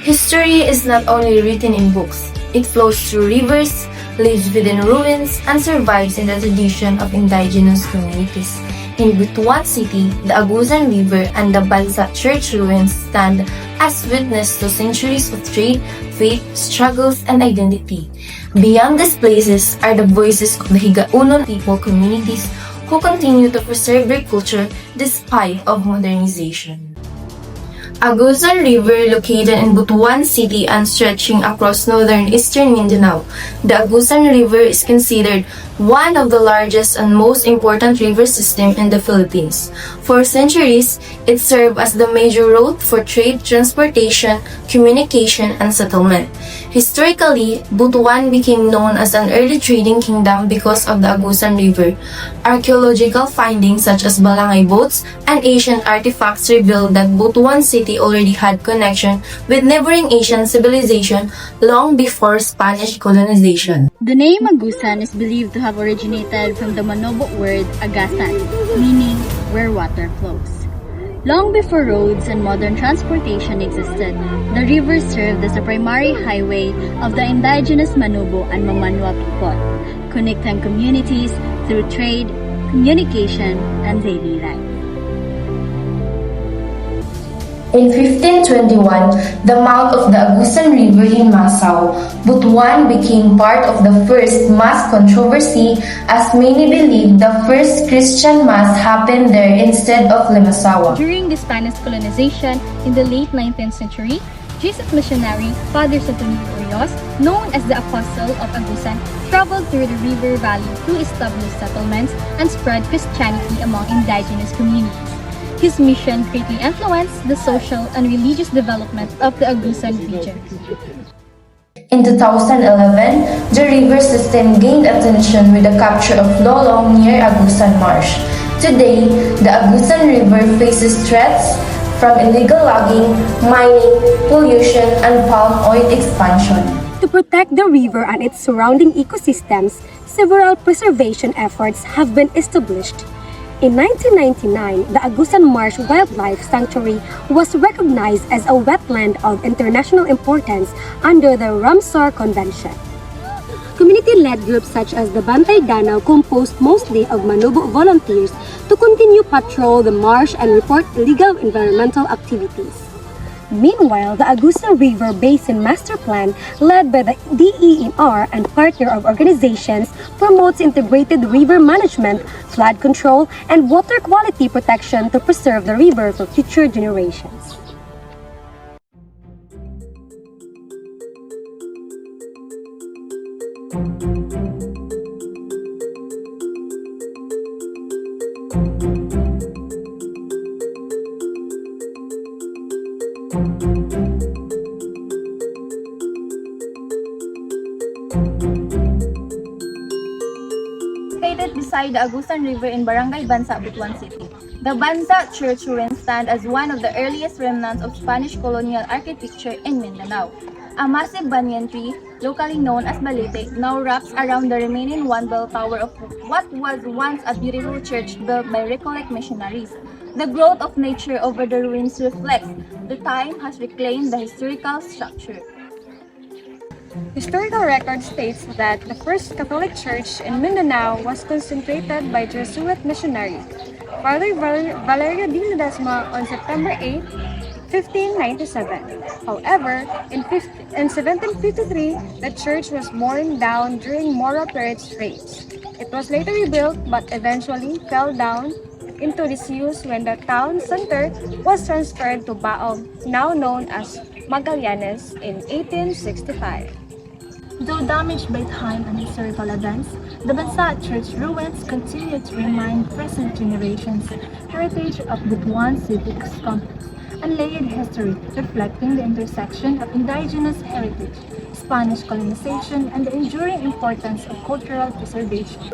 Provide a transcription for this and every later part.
History is not only written in books, it flows through rivers, lives within ruins, and survives in the tradition of indigenous communities. In Butuan City, the Agusan River and the Bansa Church ruins stand as witness to centuries of trade, faith, struggles, and identity. Beyond these places are the voices of the Higaunon people communities who continue to preserve their culture despite of modernization. Agusan River located in Butuan City and stretching across northern eastern Mindanao. The Agusan River is considered one of the largest and most important river system in the Philippines. For centuries, it served as the major route for trade, transportation, communication, and settlement. Historically, Butuan became known as an early trading kingdom because of the Agusan River. Archaeological findings such as balangay boats and ancient artifacts reveal that Butuan City already had connection with neighboring Asian civilization long before Spanish colonization. The name Agusan is believed to have originated from the Manobo word agasan, meaning where water flows. Long before roads and modern transportation existed, the river served as a primary highway of the indigenous Manobo and Mamanwa people, connecting communities through trade, communication, and daily life. In 1521, the mouth of the Agusan River in Masao, Butuan became part of the first mass controversy as many believed the first Christian mass happened there instead of Limasawa. During the Spanish colonization in the late 19th century, Jesuit missionary Father Santonio Rios, known as the Apostle of Agusan, traveled through the river valley to establish settlements and spread Christianity among indigenous communities. His mission greatly influenced the social and religious development of the Agusan region. In 2011, the river system gained attention with the capture of Lolong near Agusan Marsh. Today, the Agusan River faces threats from illegal logging, mining, pollution, and palm oil expansion. To protect the river and its surrounding ecosystems, several preservation efforts have been established. In 1999, the Agusan Marsh Wildlife Sanctuary was recognized as a wetland of international importance under the Ramsar Convention. Community-led groups such as the Bantay Danau, composed mostly of Manobo volunteers, to continue patrol the marsh and report illegal environmental activities. Meanwhile, the Agusan River Basin Master Plan, led by the DENR and partner of organizations, promotes integrated river management, flood control, and water quality protection to preserve the river for future generations. Located beside the Agusan River in Barangay Bansa, Butuan City, the Bansa Church ruins stand as one of the earliest remnants of Spanish colonial architecture in Mindanao. A massive banyan tree, locally known as balete, now wraps around the remaining one bell tower of what was once a beautiful church built by Recollect missionaries. The growth of nature over the ruins reflects the time has reclaimed the historical structure. Historical record states that the first Catholic church in Mindanao was concentrated by Jesuit missionary Father Valerio de Ledesma on September 8, 1597. However, in 1753, the church was worn down during Moro Perez raids. It was later rebuilt but eventually fell down into disuse when the town center was transferred to Baog, now known as Magallanes, in 1865. Though damaged by time and historical events, the Bansa Church ruins continue to remind present generations heritage of Butuan civic complex and layered history reflecting the intersection of indigenous heritage, Spanish colonization, and the enduring importance of cultural preservation.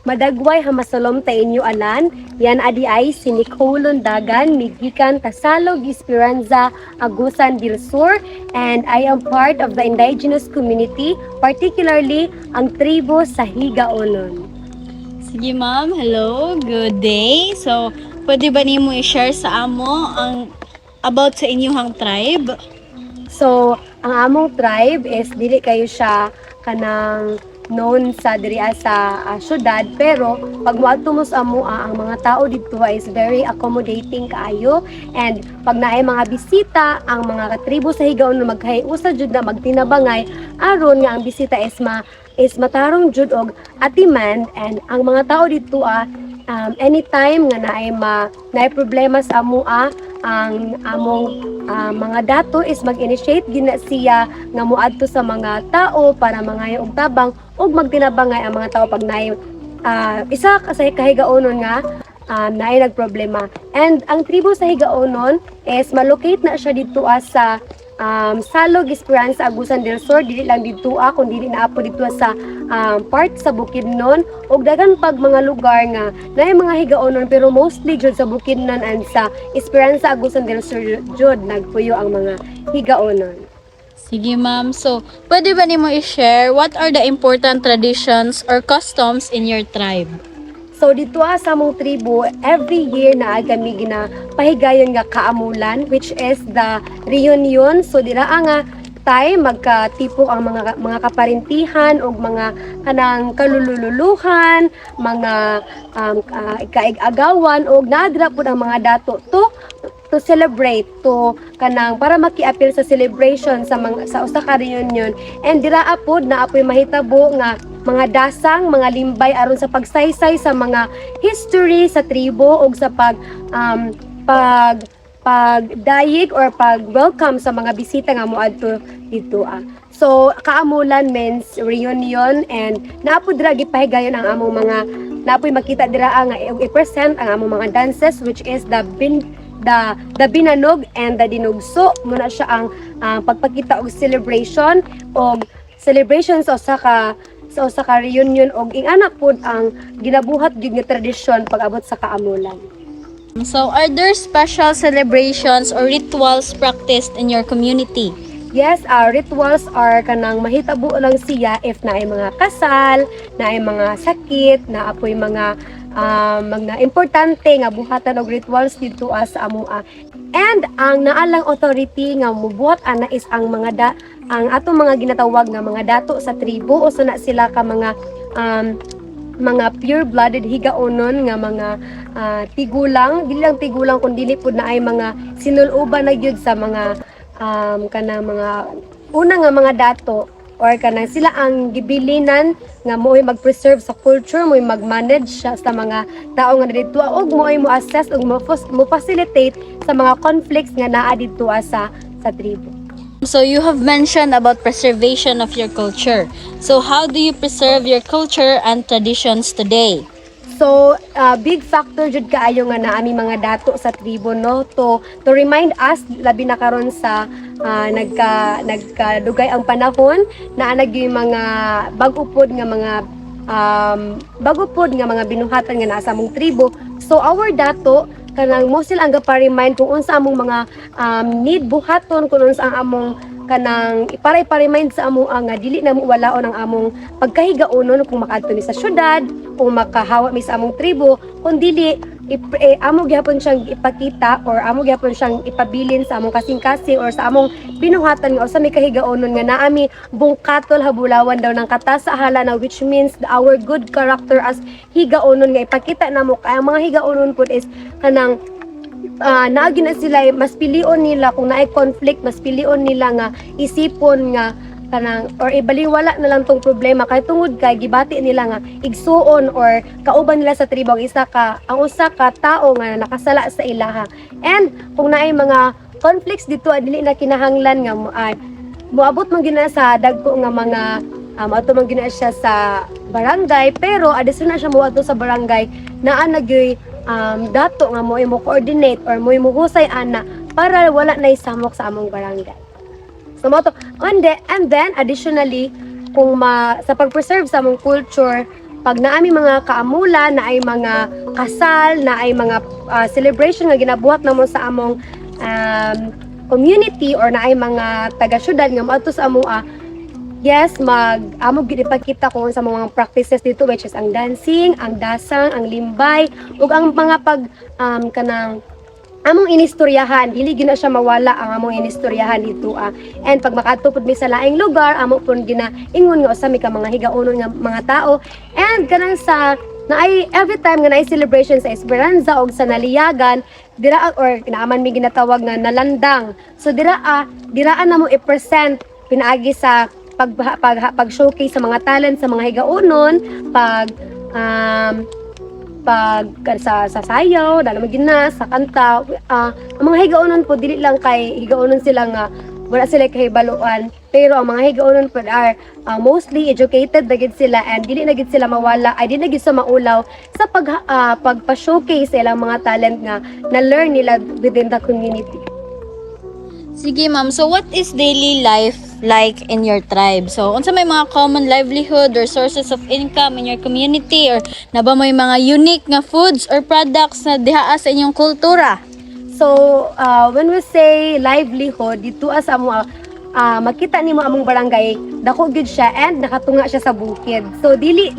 Madagway hamasalom ta inyo anan, yan adi ay si Nicole Dagan, migikan Tasalog, Esperanza, Agusan del Sur, and I am part of the indigenous community, particularly ang tribo sa Higaonon. Sige ma'am, hello, good day. So, pwede ba nimo i-share sa amo ang about sa inyong tribe? So, ang among tribe is dili kayo siya kanang known sa diri sa syudad, pero pag moadto mo sa amua, ang mga tao dito is very accommodating kaayo, and pag naay mga bisita ang mga katribo sa Higaonon magkahiusa jud na magtinabangay aron nga ang bisita is matarong jud og atiman, and ang mga tao dito anytime nga naay problema sa amua, ang among mga dato is mag-initiate gina siya nga moadto sa mga tao para mangayo og tabang ug magtinabangay ang mga tao pag naay isa sa kahigaonon nga naay nagproblema. And ang tribo sa Higaonon is malocate na siya dito sa Salog, Esperanza, Agusan del Sur, dili lang dito kundi dili na apo dito sa part sa Bukidnon ug dagan pag mga lugar nga naay mga Higaonon, pero mostly jud sa Bukidnon and sa Esperanza, Agusan del Sur jud nagpuyo ang mga Higaonon. Sige ma'am, so pwede ba nimo i-share what are the important traditions or customs in your tribe? So dito sa among tribo, every year na kami ginapahigayon nga kaamulan, which is the reunion. So dira nga tay magkatipok ang mga kaparintihan o mga kanang kalululuhan, mga kaig-agawan o nadra po ang mga dato to celebrate, to kanang para maki-appeal sa celebration sa usa ka reunion. And dira apod na apoy mahitabo nga mga dasang, mga limbay aron sa pagsaysay sa mga history sa tribo ug sa pagdayeg or pag-welcome sa mga bisita nga moadto dito. So kaamulan means reunion, and naapod dira gipahigayon ang among mga napoy makita dira nga i-present ang among mga dances, which is the binanog and the dinugso. Muna siya ang pagpakita og celebration sa usa ka reunion, og ingana pod ang ginabuhat gyud nga tradisyon pag-abot sa kaamulan. So, are there special celebrations or rituals practiced in your community? Yes, our rituals are kanang mahitabo lang siya if naay mga kasal, naay mga sakit, naapoy mga importante nga buhatan og rituals dito sa amua. And ang naalang authority nga mubuhat ana is ang atong mga ginatawag nga mga dato sa tribo, o na sila ka mga pure-blooded Higaonon nga mga tigulang, dili lang tigulang kundi dili pud na ay mga sinuloban na gyud sa mga kanang mga una nga mga dato, or kanang sila ang gibilinan nga mo'y mag-preserve sa culture, mo'y mag-manage sa mga tao nga dito, og mo'y mo-assess ug mo-facilitate sa mga conflicts nga naa dito sa tribo. So, you have mentioned about preservation of your culture. So, how do you preserve your culture and traditions today? So, big factor jud kaayo nga naami mga dato sa tribo, no, to remind us labi na karon sa nagkadugay ang panahon na yung mga bagupod nga mga binuhatan nga naa sa among tribo. So our dato kanang mo sila ang gapa-remind kung unsa among mga need buhaton, kung unsa ang among kanang iparemind sa amo nga dili na mo walaon ang among pagkahigaonon kung makaadto mi sa syudad, kung makahawa mi sa among tribo, kung dili amo gyapon siyang ipakita or amo gyapon siyang ipabilin sa among kasing-kasing or sa among binuhatan nga usa may kahigaonon nga naami bungkatol habulawan daw ng katasahala na, which means our good character as higaonon nga ipakita namo kay ang mga higaonon pud is kanang naagi na sila, mas pilion nila kung naay conflict, mas pilion nila nga isipon nga kanang or ibaliwala na lang tong problema kay tungod kay gibati nila nga igsuon or kauban nila sa tribo ang usa ka tao nga nakasala sa ilaha. And kung naay mga conflicts dito dili na kinahanglan nga moabot man gina sa dagko nga mga ato man gina siya sa barangay, pero adison na siya moadto sa barangay naa nagyoy dato nga mo coordinate or mo husay ana para wala na isamok sa among barangay. So mo to and then additionally kung sa pag-preserve sa among culture, pag naami mga kaamula, na ay mga kasal, na ay mga celebration nga ginabuhat namo sa among community or na ay mga taga-syudad nga moadto sa amo yes, amo gid ipakita ko sa mga practices dito, which is ang dancing, ang dasang, ang limbay, ug ang mga kanang among inistoryahan, dili gyud na siya mawala ang among inistoryahan dito And pag makadto pud mi sa laing lugar, amo pud ginaingon nga usa mi ka mga higaonon nga mga tao. And kanang sa naay every time nga naay celebration sa Esperanza og sa Naliyagan, dira or kinaaman mi ginatawag nga nalandang. So diraan na mo i-present pinaagi sa pag-showcase sa mga talent sa mga higaonon, pag sa sayaw, sa kanta, ang mga higaonon po dili lang kay higaonon sila nga wala sila kahibaluan, pero ang mga higaonon po are mostly educated na gid sila and dili na gid sila mawala, ay dili na gid sa maulaw sa pagpa-showcase sa ilang mga talent nga na learn nila within the community. Sige ma'am, so what is daily life like in your tribe? So, unsa may mga common livelihood or sources of income in your community, or na ba may mga unique nga foods or products na dihaa sa inyong kultura? So, when we say livelihood, dito sa amo makita nimo among barangay, dako gid siya and nakatunga siya sa bukid. So, dili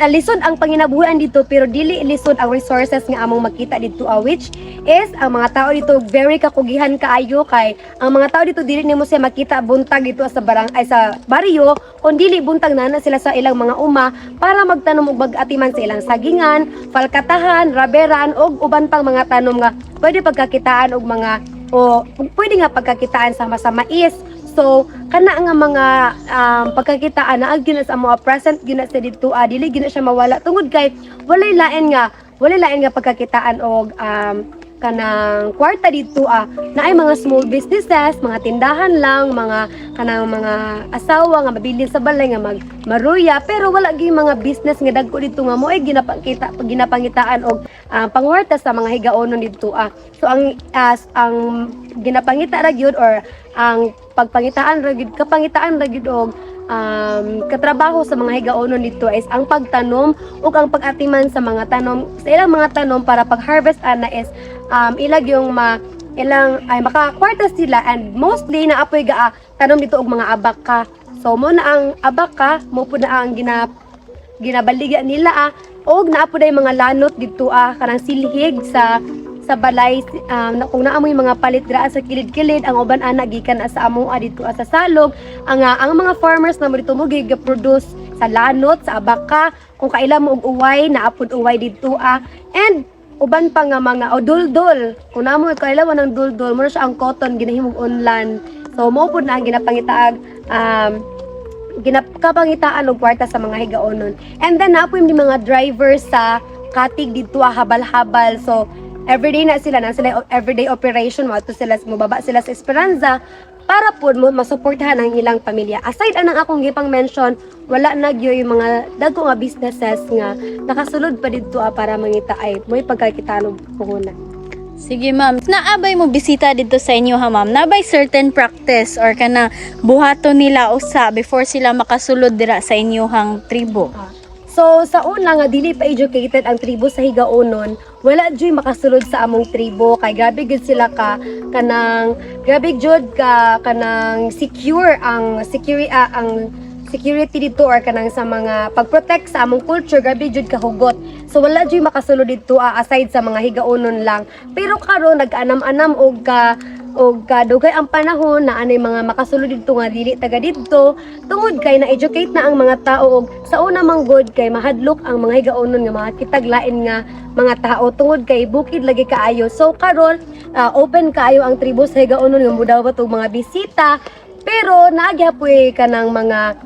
lisod ang panginabuhian dito, pero dili lisod ang resources nga among makita dito, which is ang mga tao dito very kakugihan kaayo, kay ang mga tao dito dili nimo siya makita buntag dito sa sa baryo, kun dili buntag na sila sa ilang mga uma para magtanom og bag-atiman sa ilang sagingan, falkatahan, raberan og uban pang mga tanom nga pwede pagkakitaan og mga pwede nga pagkakitaan sa mais. So, kana nga mga pagkakitaan na gyud sa mga present gyud sa dito, dili gyud siya mawala tungod kay walay lain nga pagkakitaan og kanang kwarta dito na ay mga small businesses, mga tindahan lang, mga kanang mga asawa nga mabilin sa balay nga maruya, pero wala gyud mga business nga dagko dito nga mo ay ginapangitaan og pangwarta sa mga higaonon dito. So ang ginapangita ra gyud or ang kapangitaan ra gyud og katrabaho sa mga higaonon dito is ang pagtanom ug ang pag-atiman sa mga tanom, sa ilang mga tanom para pag-harvest ana is ilag yung ilang ay makakwarta sila, and mostly naapoy tanom dito og mga abaka. So mo na ang abaka, mo pud na ang ginabaliga nila og naapoy day mga lanot dito kanang silhig sa balay, kung naamoy mga palit dira sa kilid-kilid, ang uban ana gikan sa amo dito sa salog. Ang mga farmers na mo dito mo produce sa lanot, sa abaka, kung kaila mo og uway, naapod uway dito and uban pa nga mga duldol, kung naamoy kaila mo ng duldol, mo na siya ang cotton ginahimog unlan. So mo pud na ang ginapangitaag kapangitaan og kwarta sa mga higaonon. And then naapoy di mga drivers sa katig dito habal-habal. So everyday na sila everyday operation mo ato sila mobaba sila sa Esperanza para po masuportahan ang ilang pamilya. Aside anang akong gipang mention, wala na gyud yung mga dagko nga businesses nga nakasulod pa dito para mangita ay mo'y pagkakitaan og puhunan. Sige ma'am, naabay mo bisita dito sa inyo ma'am? Nabay certain practice or kana buhaton nila usa before sila makasulod dira sa inyong tribo? So sa una nga dili pa educated ang tribo sa higaonon, wala jud makasulod sa among tribo kay grabe gud sila kanang secure ang security dito or kanang sa mga pag-protect sa among culture, grabe jud kahugot. So wala jud makasulod dito aside sa mga higaonon lang. Pero karon nag-anam-anam og dugay ang panahon na anay mga makasulod dito nga dili taga dito, tungod kay na-educate na ang mga tao og sa una man god kay mahadlok ang mga higaonon nga mga kitaglain nga mga tao, tungod kay bukid lagi kaayo. So karon open kaayo ang tribo sa higaonon nga mudawat og mga bisita, pero naagyapoy kanang mga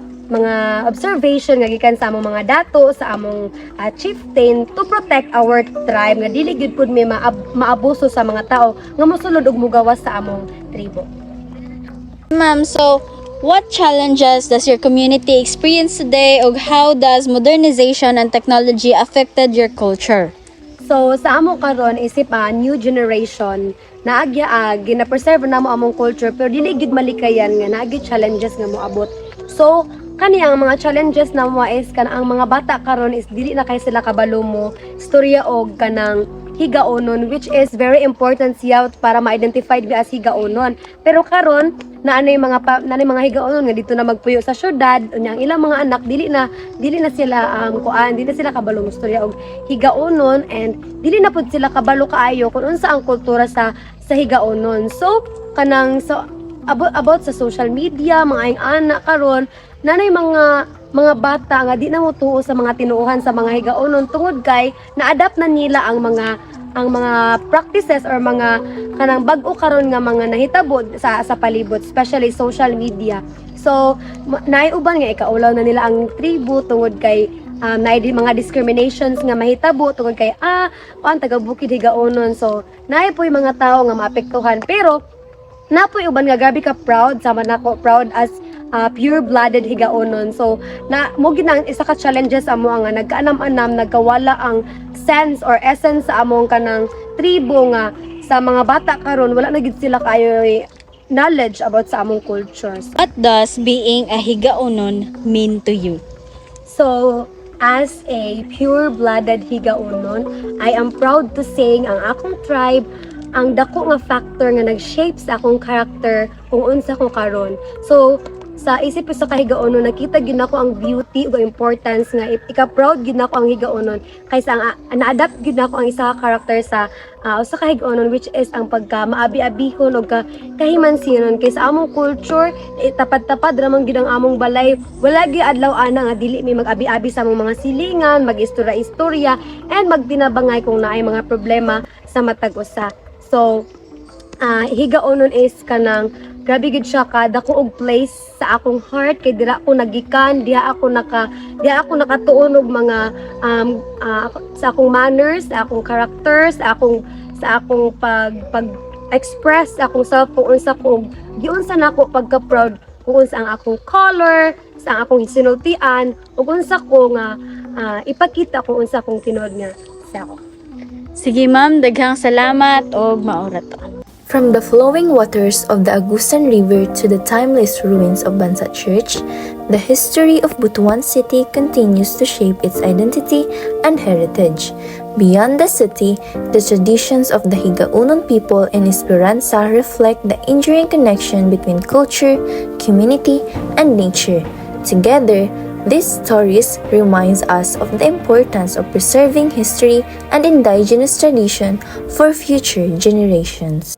observation nga gikan sa among mga dato, sa among chieftain to protect our tribe nga dili gyud pud may maabuso sa mga tao nga mosulod og mugawas sa among tribo. Ma'am, so what challenges does your community experience today, or how does modernization and technology affected your culture? So sa amo karon isip new generation naagya gina-preserve na mo among culture, pero dili gyud malikayan nga naagi challenges nga moabot. So kani ang mga challenges na mo is ang mga bata karon is dili na kay sila kabalo mo storya og kanang higaonon, which is very important siya para ma-identify as higaonon. Pero karon naanay mga higaonon nga dito na magpuyo sa syudad, unya ang ilang mga anak dili na sila dili na sila kabalo mo storya og higaonon, and dili na pud sila kabalo kaayo kung unsa ang kultura sa higaonon. So about sa social media, mga aing anak karon nanay mga bata nga di na motuo sa mga tinuuhan sa mga higaonon tungod kay na-adapt na nila ang mga practices or mga kanang bag-o karon nga mga nahitabo sa palibot, especially social media. So naiuban nga ikaulaw na nila ang tribu tungod kay naay mga discriminations nga mahitabo tungod kay ang taga bukid higaonon. So naay po yung mga tao nga maapektuhan, pero napoy uban nga grabe ka proud sama nako, proud as pure-blooded higaonon. So mo ginang isa ka challenges amo nga nagkaanam-anam, nagkawala ang sense or essence sa among kanang tribo nga sa mga bata karon wala na gid sila kayo knowledge about sa among cultures. What does being a higaonon mean to you? So, as a pure-blooded higaonon, I am proud to say ang akong tribe ang dako nga factor nga nag-shape sa akong character kung unsa ko karon. So, sa isip ko sa kahigaonon, nakita gid nako ang beauty ug importance nga ika-proud gid nako ang higaonon kaysa na-adapt gid nako ang isa ka character sa usa ka higaonon, which is ang pagka maabi-abihon ug kahimansinon kaysa among culture. Tapad-tapad ramang gid ang among balay, wala gyud adlaw ana nga dili mi mag-abi-abi sa among mga silingan, mag-istorya-istorya, and magtinabangay kung naay mga problema sa matag usa. So higaonon is kanang grabe gid siya kadako og place sa akong heart kay dira ako nagikan, diha ako nakatuon og mga sa akong manners, sa akong character, sa akong pag-express sa akong self kung unsa ko giunsa nako pagka-proud kung unsa ang akong color, sa akong sinultian ug unsa ko nga ipakita kung unsa akong tinuod nga self. Sige ma'am, daghang salamat og maura to. From the flowing waters of the Agusan River to the timeless ruins of Bansa Church, the history of Butuan City continues to shape its identity and heritage. Beyond the city, the traditions of the Higaonon people in Esperanza reflect the enduring connection between culture, community, and nature. Together, these stories reminds us of the importance of preserving history and indigenous tradition for future generations.